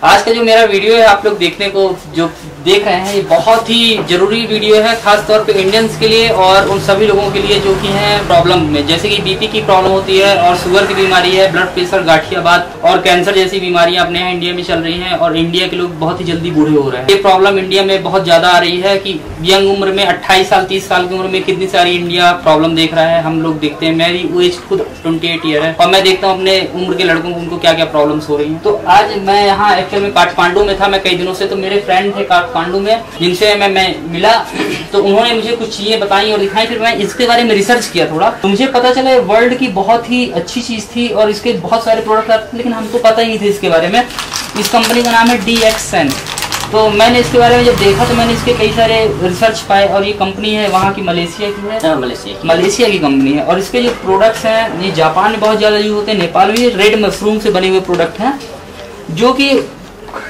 आज का जो मेरा वीडियो है आप लोग देखने को जो देख रहे हैं ये बहुत ही जरूरी वीडियो है, खास तौर पे इंडियंस के लिए और उन सभी लोगों के लिए जो कि हैं प्रॉब्लम में, जैसे कि बीपी की प्रॉब्लम होती है और शुगर की बीमारी है, ब्लड प्रेशर, गाठियाबाद और कैंसर जैसी बीमारियां अपने यहाँ इंडिया में चल रही हैं और इंडिया के लोग बहुत ही जल्दी बूढ़े हो रहे हैं। ये प्रॉब्लम इंडिया में बहुत ज्यादा आ रही है कि यंग उम्र में 28 साल 30 साल की उम्र में कितनी सारी इंडिया प्रॉब्लम देख रहा है। हम लोग देखते हैं, मेरी एज खुद 28 ईयर है और मैं देखता हूँ अपने उम्र के लड़कों को उनको क्या क्या प्रॉब्लम्स हो रही है। तो आज मैं यहाँ एक्चुअल में काठमांडू में था, मैं कई दिनों से, तो मेरे फ्रेंड थे काठमांडू में जिनसे मैं मिला, तो उन्होंने मुझे कुछ चीजें बताई और दिखाई। फिर मैं इसके बारे में रिसर्च किया थोड़ा, तो मुझे पता चला वर्ल्ड की बहुत ही अच्छी चीज थी और इसके बहुत सारे प्रोडक्ट आते थे, लेकिन हमको पता ही नहीं थे इसके बारे में। इस कंपनी का नाम है DXN। तो मैंने इसके बारे में जब देखा तो मैंने इसके कई सारे रिसर्च पाए और ये कंपनी है वहाँ की, मलेशिया की है, मलेशिया की कंपनी है। और इसके जो प्रोडक्ट्स हैं ये जापान में बहुत ज्यादा यूज होते हैं, नेपाल में। रेड मशरूम से बने हुए प्रोडक्ट हैं जो कि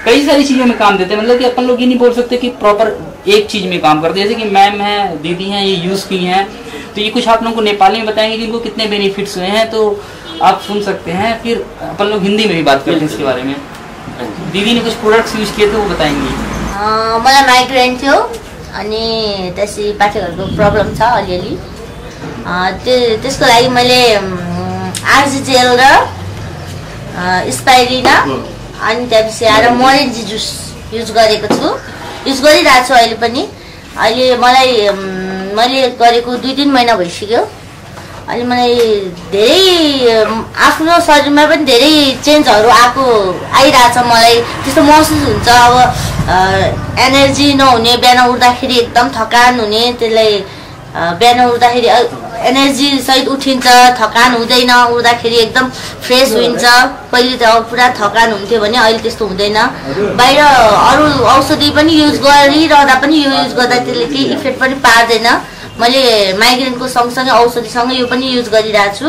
कई सारी चीजों में काम देते हैं। मतलब कि अपन लोग ये नहीं बोल सकते कि प्रॉपर एक चीज में काम करते हैं। जैसे कि मैम है, दीदी हैं, ये यूज की हैं, तो ये कुछ आप लोगों को नेपाली में बताएंगे कि इनको कितने बेनिफिट्स हुए हैं, तो आप सुन सकते हैं। फिर अपन लोग हिंदी में भी बात करते हैं इसके बारे में। दीदी ने कुछ प्रोडक्ट्स यूज किए थे, वो बताएंगी। मलाई माइग्रेन थियो अनि त्यसै पाठेघरको प्रब्लम छ अलिअलि, त्यसको लागि मैले आर्जिजेल र स्पाइरिना अनि त्यसपछि आएर मोरेन्जी जुस युज गरेको छु, युज गरिरहेको छु अहिले पनि। अहिले मैले गरेको 2-3 महिना भइसक्यो। अहिले मलाई धेरै आफ्नो शरीरमा पनि धेरै चेन्जहरू आइरहेछ, मलाई त्यस्तो महसुस हुन्छ। अब एनर्जी नहुने, बिहान उठ्दाखेरि एकदम थकान हुने, त्यसलाई बिहान उठ्दाखेरि एनर्जी सहित उठिन्छ, थकान हुँदैन, उठ्दाखेरि एकदम फ्रेस हुन्छ। पहिले त अब पुरा थकान हुन्थ्यो भने अहिले त्यस्तो हुँदैन। बाहिर अरू औषधि पनि युज गरिरहँदा पनि यो युज गर्दा त्यसले केही इफेक्ट पनि पार्दैन। मैले माइग्रेनको सँगसँगै औषधिसँग यो पनि युज गरिरहेको छु।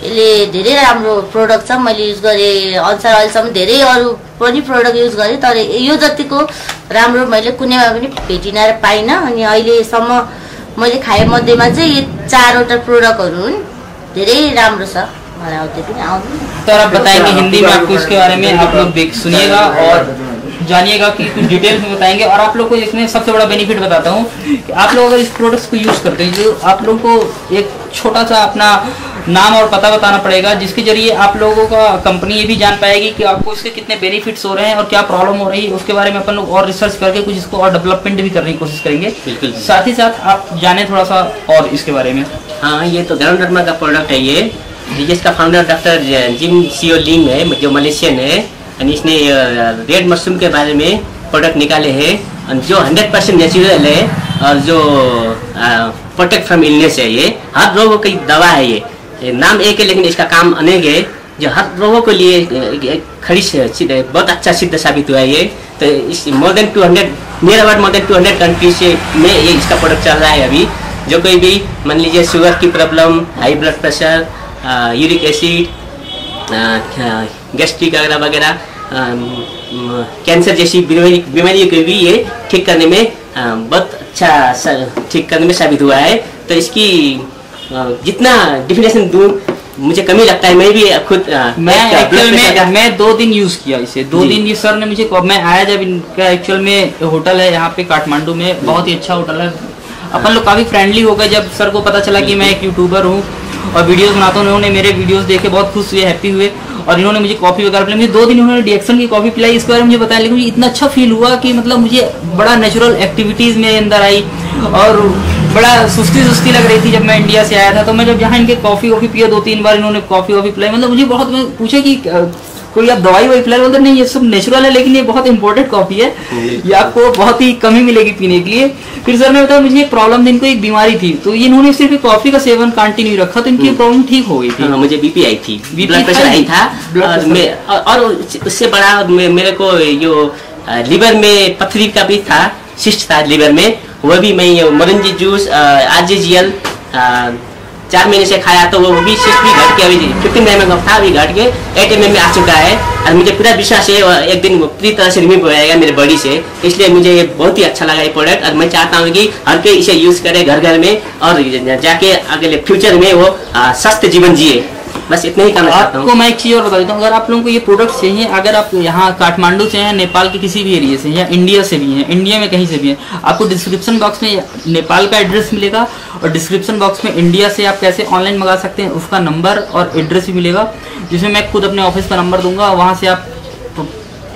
यसले धेरै राम्रो प्रोडक्ट छ। मैले युज गरे अनुसार अहिलेसम्म धेरै अरू पनि प्रोडक्ट युज गरेँ, तर यो जतिको राम्रो मैले कुनैमा पनि भेटिन र पाइनँ। अनि अहिलेसम्म मैले खाए मध्येमा चाहिँ ये 4वटा प्रोडक्टहरू हुन्, धेरै राम्रो छ। मलाई अब त्यति नै आउँदैन। तो आप बताएंगे हिंदी में, आपको इसके बारे में आप लोग सुनिएगा और जानिएगा कि कुछ डिटेल्स में बताएंगे। और आप लोग को इसमें सबसे बड़ा बेनिफिट बताता हूँ कि आप लोग अगर इस प्रोडक्ट्स को यूज करते हैं, जो आप लोग को एक छोटा सा अपना नाम और पता बताना पड़ेगा, जिसके जरिए आप लोगों का कंपनी ये भी जान पाएगी कि आपको इसके कितने बेनिफिट्स हो रहे हैं और क्या प्रॉब्लम हो रही है। उसके बारे में अपन लोग और रिसर्च करके कुछ इसको और डेवलपमेंट भी करने की कोशिश करेंगे। बिल्कुल। साथ ही साथ आप जाने थोड़ा सा और इसके बारे में। हाँ, ये तो गैरोडर्मा का प्रोडक्ट है। ये जिसका फाउंडर डॉक्टर जिम सियो लिंग है, जो मलेशियन है, और इसने रेड मशरूम के बारे में प्रोडक्ट निकाले हैं जो 100% नेचुरल है और जो प्रोटेक्ट फ्रॉम इलनेस है। ये हर रोगों की दवा है। ये नाम एक है लेकिन इसका काम अनेक है, जो हर रोगों के लिए खड़ी बहुत अच्छा सिद्ध साबित हुआ है। ये तो इस मोर देन 200 कंट्रीज में ये इसका प्रोडक्ट चल रहा है अभी। जो कोई भी मान लीजिए शुगर की problem, high blood pressure, uric acid, gastric वगैरह, कैंसर जैसी बीमारियों को भी ये ठीक करने में बहुत अच्छा ठीक करने में साबित हुआ है। तो इसकी जितना डिफिनेशन दूं मुझे कमी लगता है। मैं भी खुद मैं 2 दिन यूज किया इसे। 2 दिन ये सर ने मुझे, मैं आया जब इनका एक्चुअल में होटल है यहाँ पे काठमांडू में, बहुत ही अच्छा होटल है। अपन लोग काफी फ्रेंडली हो गए जब सर को पता चला कि मैं एक यूट्यूबर हूँ और वीडियोस बनाता हूँ। उन्होंने मेरे वीडियोस देखे बहुत खुश हुए, हैप्पी हुए और इन्होंने मुझे कॉफी वगैरह पिलाई। मुझे 2 दिन उन्होंने DXN की कॉफी पिलाई, इसके बारे में मुझे बताया। लेकिन मुझे इतना अच्छा फील हुआ कि मतलब मुझे बड़ा नेचुरल एक्टिविटीज में अंदर आई और बड़ा सुस्ती लग रही थी जब मैं इंडिया से आया था। तो मैं जब यहाँ इनके कॉफी पिया 2-3 बार, इन्होंने कॉफी पिलाई, मतलब मुझे बहुत, मैं पूछा कि कोई आप दवाई पिलाई, बोलते नहीं ये सब नेचुरल है, लेकिन ये बहुत इंपॉर्टेंट कॉफी है, ये आपको बहुत ही कम ही मिलेगी पीने के लिए। फिर सर ने बताया मुझे एक प्रॉब्लम थी, इनको एक बीमारी थी, तो इन्होंने सिर्फ कॉफी का सेवन कंटिन्यू रखा तो इनकी प्रॉब्लम ठीक हो गई थी। मुझे बीपी आई थी, ब्लड प्रेशर आई था और उससे बड़ा मेरे को जो लिवर में पथरी का भी था, सिस्ट था लिवर में, वो भी मैं मोरेंजी जूस आर्जिजियल 4 महीने से खाया तो वो भी सिस्ट भी घट के अभी 15 mm था, अभी घट के 8 mm में आ चुका है। और मुझे पूरा विश्वास है एक दिन वो पूरी तरह से रिमूव हो जाएगा मेरे बॉडी से। इसलिए मुझे ये बहुत ही अच्छा लगा ये प्रोडक्ट और मैं चाहता हूँ कि हर कोई इसे यूज करे घर में और जाके अगले फ्यूचर में वो स्वस्थ जीवन जिए। बस इतना ही कहना चाहता हूँ। आपको मैं एक चीज़ और बता देता हूँ, अगर आप लोगों को ये प्रोडक्ट चाहिए, अगर आप यहाँ काठमांडू से हैं, नेपाल के किसी भी एरिया से या इंडिया से भी हैं, इंडिया में कहीं से भी हैं, आपको डिस्क्रिप्शन बॉक्स में नेपाल का एड्रेस मिलेगा और डिस्क्रिप्शन बॉक्स में इंडिया से आप कैसे ऑनलाइन मंगा सकते हैं उसका नंबर और एड्रेस भी मिलेगा, जिसमें मैं खुद अपने ऑफिस का नंबर दूंगा, वहाँ से आप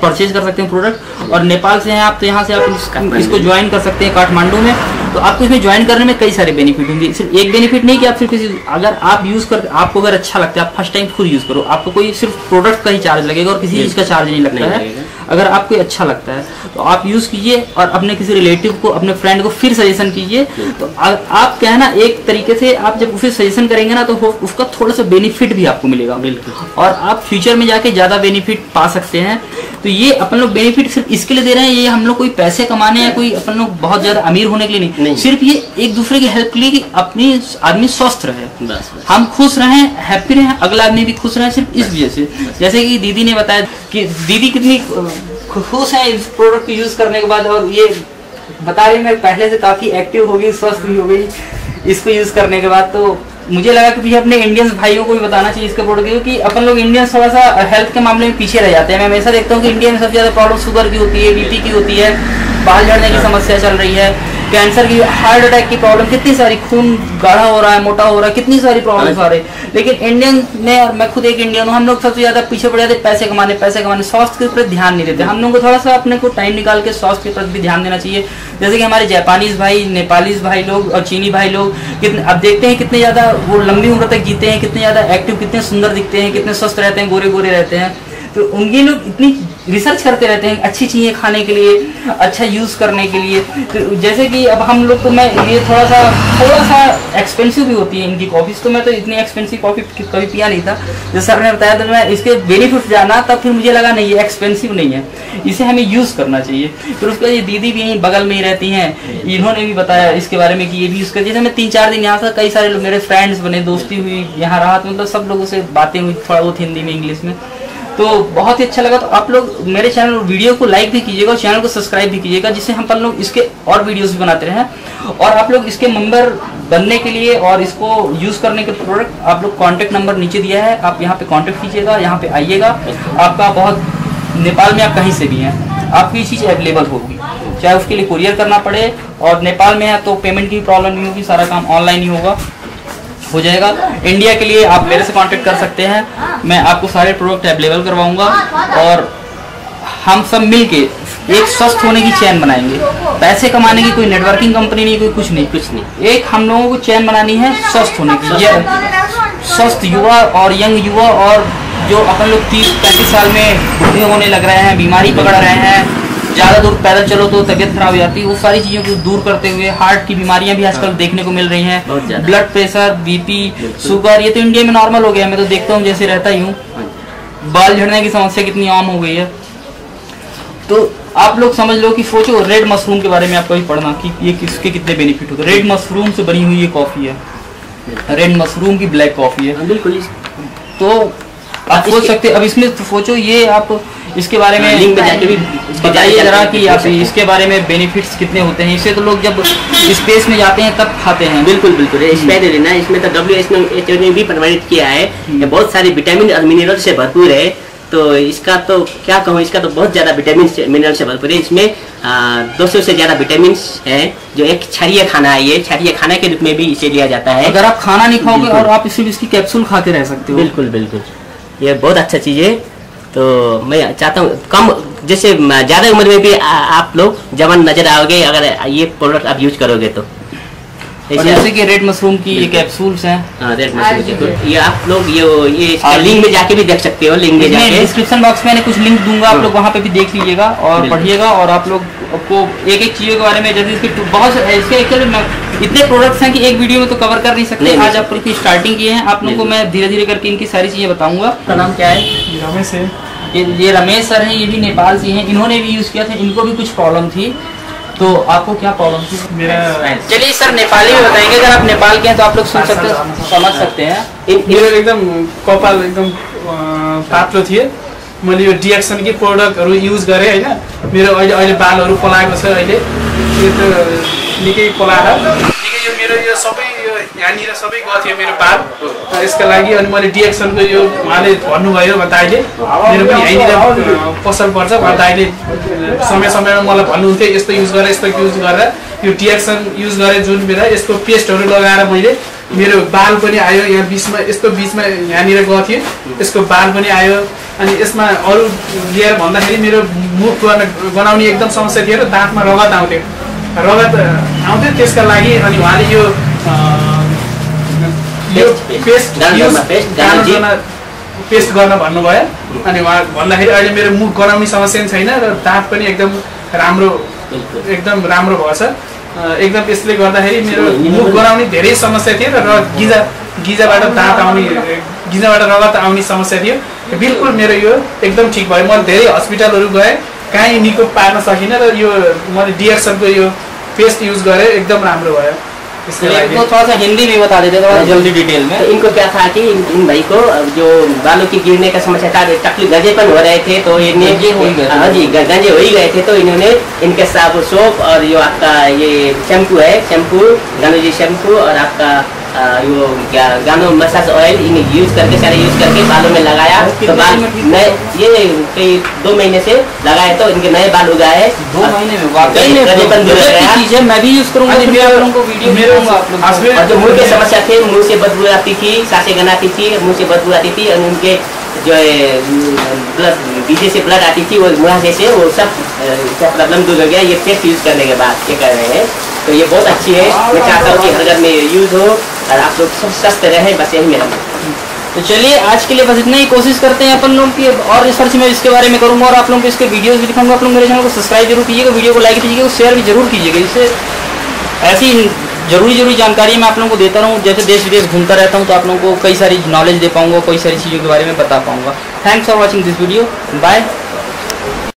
परचेज कर सकते हैं प्रोडक्ट। और नेपाल से हैं आप तो यहाँ से आप इसको ज्वाइन कर सकते हैं काठमांडू में। तो आपको इसमें ज्वाइन करने में कई सारे बेनिफिट होंगे, सिर्फ एक बेनिफिट नहीं कि आप सिर्फ अगर आप यूज़ कर, आपको अगर अच्छा लगता है, आप फर्स्ट टाइम खुद यूज़ करो, आपको कोई सिर्फ प्रोडक्ट का ही चार्ज लगेगा और किसी चीज़ का चार्ज नहीं लगता है। अगर आपको अच्छा लगता है तो आप यूज़ कीजिए और अपने किसी रिलेटिव को, अपने फ्रेंड को फिर सजेशन कीजिए। तो आप क्या है ना, एक तरीके से आप जब उसे सजेशन करेंगे ना तो उसका थोड़ा सा बेनिफिट भी आपको मिलेगा, बिल्कुल, और आप फ्यूचर में जाके ज़्यादा बेनिफिट पा सकते हैं। तो ये अपन लोग बेनिफिट सिर्फ इसके लिए दे रहे हैं, ये हम लोग कोई पैसे कमाने या कोई अपन लोग बहुत ज़्यादा अमीर होने के लिए नहीं, सिर्फ ये एक दूसरे की हेल्प के लिए कि अपनी आदमी स्वस्थ रहे, बस। हम खुश रहें, हैप्पी रहें, अगला आदमी भी खुश रहे, सिर्फ इस वजह से। जैसे कि दीदी ने बताया कि दीदी कितनी खुश है इस प्रोडक्ट को यूज करने के बाद, और ये बता रही मैं पहले से काफी एक्टिव हो गई, स्वस्थ भी हो गई इसको यूज करने के बाद। तो मुझे लगा कि अपने इंडियंस भाइयों को भी बताना चाहिए इसके प्रोडक्ट, क्योंकि अपन लोग इंडियंस थोड़ा सा हेल्थ के मामले में पीछे रह जाते हैं। मैं हमेशा देखता हूँ कि इंडिया में सबसे ज्यादा प्रॉब्लम शुगर की होती है, बीपी की होती है, बाल झड़ने की समस्या चल रही है, कैंसर की, हार्ट अटैक की प्रॉब्लम, कितनी सारी, खून गाढ़ा हो रहा है, मोटा हो रहा है, कितनी सारी प्रॉब्लम्स आ रही है। लेकिन इंडियन में, और मैं खुद एक इंडियन हूँ, हम लोग सबसे ज्यादा पीछे पड़ जाते, पैसे कमाने, स्वास्थ्य के प्रति ध्यान नहीं देते। हम लोग को थोड़ा सा अपने को टाइम निकाल के स्वास्थ्य के प्रति भी ध्यान देना चाहिए। जैसे कि हमारे जापानीज भाई, नेपालीज भाई लोग और चीनी भाई लोग कितने, अब देखते हैं कितने ज्यादा वो लंबी उम्र तक जीते हैं, कितने ज्यादा एक्टिव, कितने सुंदर दिखते हैं, कितने स्वस्थ रहते हैं, गोरे गोरे रहते हैं। तो उनके लोग इतनी रिसर्च करते रहते हैं अच्छी चीज़ें खाने के लिए, अच्छा यूज़ करने के लिए। तो जैसे कि अब हम लोग, तो मैं ये थोड़ा सा एक्सपेंसिव भी होती है इनकी कॉफ़ी, तो मैं तो इतनी एक्सपेंसिव कॉफ़ी कभी पिया नहीं था। जब सर ने बताया तो मैं इसके बेनिफिट जाना, तब फिर मुझे लगा नहीं ये एक्सपेंसिव नहीं है, इसे हमें यूज़ करना चाहिए। फिर उसके बाद ये दीदी भी यहीं बगल में ही रहती हैं, इन्होंने भी बताया इसके बारे में कि ये भी यूज़ कर। जैसे मैं 3-4 दिन यहाँ से कई सारे लोग मेरे फ्रेंड्स बने, दोस्ती हुई, यहाँ रहा, तो मतलब सब लोगों से बातें हुई, थोड़ा बहुत हिंदी में, इंग्लिश में, तो बहुत ही अच्छा लगा। तो आप लोग मेरे चैनल वीडियो को लाइक भी कीजिएगा और चैनल को सब्सक्राइब भी कीजिएगा, जिससे हम लोग इसके और वीडियोस भी बनाते रहें। और आप लोग इसके मेंबर बनने के लिए और इसको यूज़ करने के प्रोडक्ट, आप लोग कॉन्टैक्ट नंबर नीचे दिया है, आप यहाँ पे कॉन्टैक्ट कीजिएगा, यहाँ पे आइएगा। आपका बहुत, नेपाल में आप कहीं से भी हैं, आपको ये चीज़ अवेलेबल होगी, चाहे उसके लिए कुरियर करना पड़े। और नेपाल में है तो पेमेंट की प्रॉब्लम नहीं होगी, सारा काम ऑनलाइन ही हो जाएगा। इंडिया के लिए आप मेरे से कांटेक्ट कर सकते हैं, मैं आपको सारे प्रोडक्ट अवेलेबल करवाऊंगा और हम सब मिलके एक स्वस्थ होने की चैन बनाएंगे। पैसे कमाने की कोई नेटवर्किंग कंपनी नहीं, कोई कुछ नहीं। एक हम लोगों को चैन बनानी है स्वस्थ होने की। ये स्वस्थ युवा और यंग युवा, और जो अपन लोग 30-35 साल में बूढ़े होने लग रहे हैं, बीमारी पकड़ रहे हैं, ज़्यादा दूर पैदल चलो तो तबीयत खराब हो जाती है, वो सारी चीज़ों को दूर करते हुए हार्ट की बीमारियां भी आजकल देखने को मिल रही हैं, ब्लड प्रेशर, बीपी, शुगर, ये तो इंडिया में नॉर्मल हो गया है। मैं तो देखता हूँ, जैसे रहता ही हूँ, बाल झड़ने की समस्या कितनी आम हो गई है। तो आप लोग समझ लो कि सोचो, रेड मशरूम के बारे में आप कभी पढ़ना कि ये किसके कितने बेनिफिट होते हैं। रेड मशरूम से बनी हुई ये कॉफ़ी है, रेड मशरूम की ब्लैक कॉफ़ी है, बिल्कुल। तो आप सोच सकते, अब इसमें सोचो, ये आप इसके बारे में लिंक में जाके भी बताइए जरा कि आप इसके बारे में बेनिफिट्स कितने होते हैं। इससे तो लोग जब स्पेस में जाते हैं तब खाते हैं। बिल्कुल इसमें तो WHO ने भी प्रमाणित किया है, बहुत सारे विटामिन और मिनरल से भरपूर है। तो इसका तो क्या कहूँ, इसका तो बहुत ज़्यादा विटामिन मिनरल से भरपूर है। इसमें 200 से ज़्यादा विटामिन है, जो एक क्षारीय खाना है, ये क्षारीय खाना के रूप में भी इसे लिया जाता है। अगर आप खाना नहीं खाओगे और आप सिर्फ इसकी कैप्सूल खा के रह सकते हो। बिल्कुल, ये बहुत अच्छा चीज़ है। तो मैं चाहता हूँ कम, जैसे ज़्यादा उम्र में भी आप लोग जवान नजर आओगे अगर ये प्रोडक्ट आप यूज करोगे तो। जैसे कि रेड मशरूम की ये कैप्सूल्स हैं, रेड मशरूम के, ये आप लोग ये लिंक में जाके भी देख सकते हो। लिंक में जाके डिस्क्रिप्शन बॉक्स में कुछ लिंक दूंगा, आप लोग वहाँ पे भी देख लीजिएगा और पढ़िएगा। और आप लोग को एक चीज़ों के बारे में, जैसे इसके बहुत इसके एक्चुअली इतने प्रोडक्ट्स हैं कि एक वीडियो में तो कवर कर नहीं सकते। आज आप लोग की स्टार्टिंग किए हैं, आप लोगों को मैं धीरे धीरे करके इनकी सारी चीज़ें बताऊंगा। आपका नाम क्या है? रमेश है। ये रमेश सर हैं, ये भी नेपाल से हैं, इन्होंने भी यूज़ किया था, इनको भी कुछ प्रॉब्लम थी। तो आपको क्या प्रॉब्लम थी? मेरा, चलिए सर नेपाली में बताएंगे। अगर आप नेपाल के हैं तो आप लोग सुन सकते, समझ सकते हैं। मेरो एकदम कपाल एकदम पातलो थियो। मैले यो डिएक्सन की प्रोडक्टहरू युज गरेँ होइन। मेरो अहिले बालहरू पलाएको छ, अहिले यो त निकै पलाएर निकै यो मेरो यो सबै यो यहाँनिर सबै गएको थियो मेरो बाल यसका लागि। अनि मैले डिएक्सनको यो उहाँले भन्नुभयो दाइले, मेरो पनि यहीँनिर पसल पर्छ, दाइले समय समयमा मलाई भन्नुहुन्थ्यो यस्तो युज गरेर यस्तो युज गरेर यो डिएक्सन युज गरेँ जुन बेला यसको पेस्टहरू लगाएर मैले मेरो बाल पनि आयो। यहाँ बिचमा यस्तो बिचमा यहाँनिर गएको थियो, यसको बाल पनि आयो। अनि यसमा अरू लिएर भन्दाखेरि मेरो मुख गनाउने एकदम समस्या थियो र दाँतमा रगत आउँथ्यो, त्यसका लागि अनि उहाँले यो पेस्ट गर्न भन्नुभयो। अनि उहाँ भन्दाखेरि अहिले मेरो मुख गनाउने समस्या छैन र दाँत पनि एकदम राम्रो भएछ एकदम। यसले गर्दाखेरि मेरो मुख गनाउने धेरै समस्या थियो र गिजाबाट दाँत आउने, गिजाबाट रगत आउने समस्या थियो, बिल्कुल मेरो यो एकदम ठिक भयो। मैले धेरै हस्पिटलहरू गएँ, कहीँ निको पार्न सकिनँ र यो मैले डिएक्सनको यो पेस्ट युज गरेँ, एकदम राम्रो भयो। इनको थोड़ा सा हिंदी में बता देते थोड़ा जल्दी डिटेल में। तो इनको क्या था कि इन भाई को जो बालों की गिरने का समस्या था, तकलीफ गंजेपन हो रहे थे, तो इन्हें हाँ जी गंजे हो ही गए थे, तो इन्होंने इनके साबुन सोप और जो आपका ये शैम्पू है, गानो जी शैम्पू और आपका यो क्या गानो मसाज ऑयल इन्हें यूज करके बालों में लगाया। तो बाल नए ये कई 2 महीने से लगाए तो इनके नए बाल उगाए। 2 महीने में चीज है, मैं भी यूज करूंगा, और जो मुंह की समस्या थी, मुंह से बदबू आती थी, सांसें गनाती थी, मुंह से बदबू आती थी, और उनके जो ब्लड बीजे से ब्लड आती थी, वो मुहासे से वो सब प्रॉब्लम दूर हो गया ये पेस्ट यूज करने के बाद। ये कर रहे हैं तो ये बहुत अच्छी है। मैं चाहता हूँ कि हर घर में यूज हो और आप लोग सब स्वस्थ रहें, बस यही मेरा। तो चलिए आज के लिए बस इतना ही। कोशिश करते हैं अपन लोग की और रिसर्च में इसके बारे में करूंगा और आप लोगों को इसके वीडियोस भी दिखाऊंगा। आप लोग मेरे चैनल को सब्सक्राइब जरूर कीजिएगा, वीडियो को लाइक कीजिएगा, शेयर भी जरूर कीजिएगा। इससे ऐसी जरूरी जानकारी मैं आप लोगों को देता रहूँ। जैसे देश विदेश घूमता रहता हूँ तो आप लोगों को कई सारी नॉलेज दे पाऊंगा, कई सारी चीज़ों के बारे में बता पाऊंगा। Thanks for watching this video, bye.